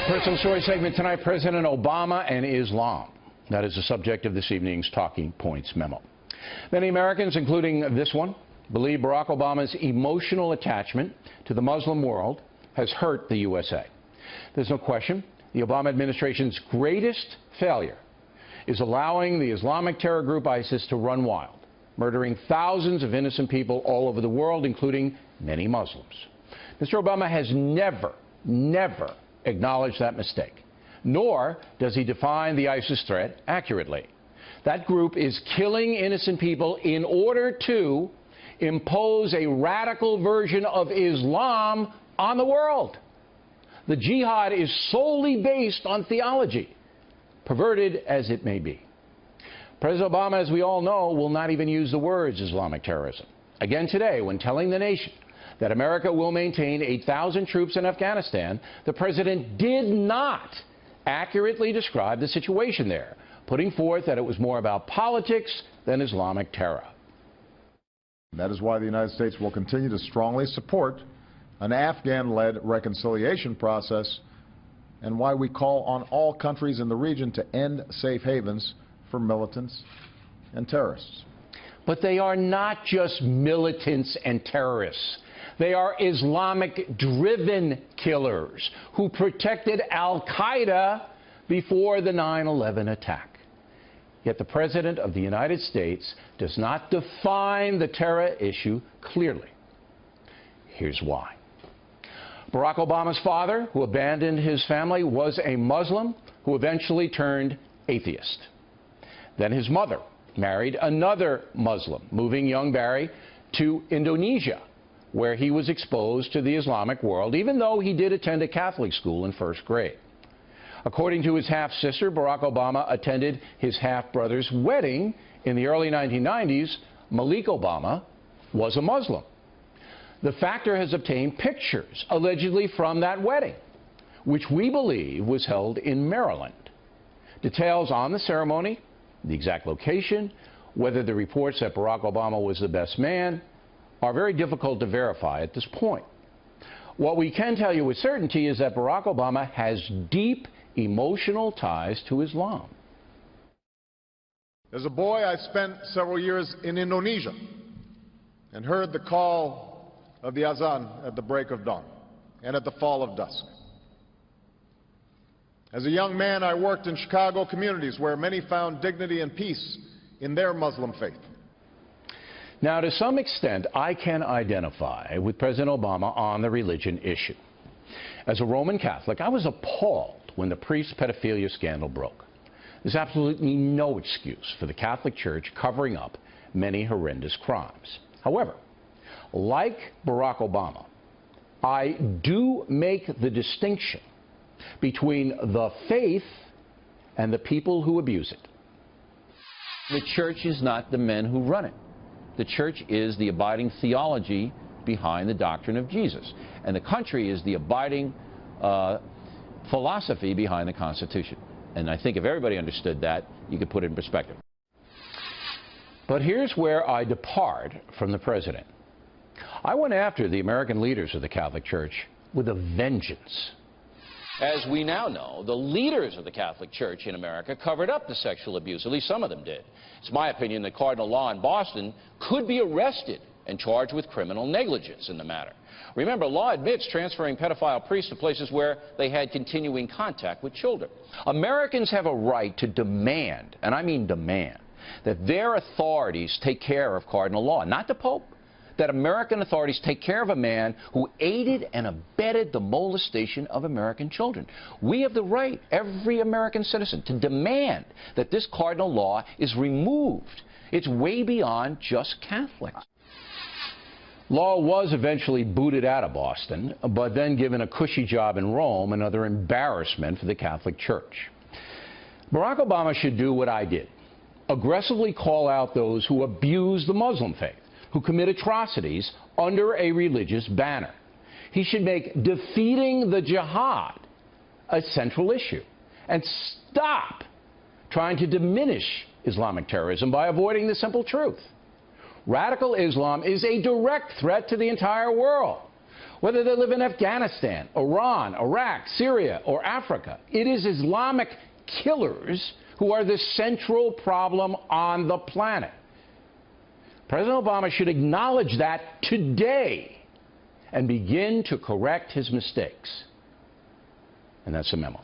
Personal Story segment tonight, President Obama and Islam. That is the subject of this evening's Talking Points memo. Many Americans, including this one, believe Barack Obama's emotional attachment to the Muslim world has hurt the USA. There's no question the Obama administration's greatest failure is allowing the Islamic terror group ISIS to run wild, murdering thousands of innocent people all over the world, including many Muslims. Mr. Obama has never acknowledged that mistake, nor does he define the ISIS threat accurately. That group is killing innocent people in order to impose a radical version of Islam on the world. The jihad is solely based on theology, perverted as it may be. President Obama, as we all know, will not even use the words Islamic terrorism. Again today, when telling the nation that America will maintain 8,000 troops in Afghanistan, the president did not accurately describe the situation there, putting forth that it was more about politics than Islamic terror. That is why the United States will continue to strongly support an Afghan-led reconciliation process, and why we call on all countries in the region to end safe havens for militants and terrorists. But they are not just militants and terrorists. They are Islamic-driven killers who protected al-Qaeda before the 9/11 attack. Yet the President of the United States does not define the terror issue clearly. Here's why. Barack Obama's father, who abandoned his family, was a Muslim who eventually turned atheist. Then his mother married another Muslim, moving young Barry to Indonesia, where he was exposed to the Islamic world, even though he did attend a Catholic school in first grade. According to his half-sister, Barack Obama attended his half-brother's wedding in the early 1990s. Malik Obama was a Muslim. The Factor has obtained pictures, allegedly from that wedding, which we believe was held in Maryland. Details on the ceremony, the exact location, whether the reports that Barack Obama was the best man, are very difficult to verify at this point. What we can tell you with certainty is that Barack Obama has deep emotional ties to Islam. As a boy, I spent several years in Indonesia and heard the call of the azan at the break of dawn and at the fall of dusk. As a young man, I worked in Chicago communities where many found dignity and peace in their Muslim faith. Now, to some extent, I can identify with President Obama on the religion issue. As a Roman Catholic, I was appalled when the priest pedophilia scandal broke. There's absolutely no excuse for the Catholic Church covering up many horrendous crimes. However, like Barack Obama, I do make the distinction between the faith and the people who abuse it. The church is not the men who run it. The church is the abiding theology behind the doctrine of Jesus. And the country is the abiding philosophy behind the Constitution. And I think if everybody understood that, you could put it in perspective. But here's where I depart from the president. I went after the American leaders of the Catholic Church with a vengeance. As we now know, the leaders of the Catholic Church in America covered up the sexual abuse. At least some of them did. It's my opinion that Cardinal Law in Boston could be arrested and charged with criminal negligence in the matter. Remember, Law admits transferring pedophile priests to places where they had continuing contact with children. Americans have a right to demand, and I mean demand, that their authorities take care of Cardinal Law, not the Pope. That American authorities take care of a man who aided and abetted the molestation of American children. We have the right, every American citizen, to demand that this cardinal law is removed. It's way beyond just Catholics. Law was eventually booted out of Boston, but then given a cushy job in Rome, another embarrassment for the Catholic Church. Barack Obama should do what I did, aggressively call out those who abuse the Muslim faith, who commit atrocities under a religious banner. He should make defeating the jihad a central issue and stop trying to diminish Islamic terrorism by avoiding the simple truth. Radical Islam is a direct threat to the entire world. Whether they live in Afghanistan, Iran, Iraq, Syria, or Africa, it is Islamic killers who are the central problem on the planet. President Obama should acknowledge that today and begin to correct his mistakes. And that's the memo.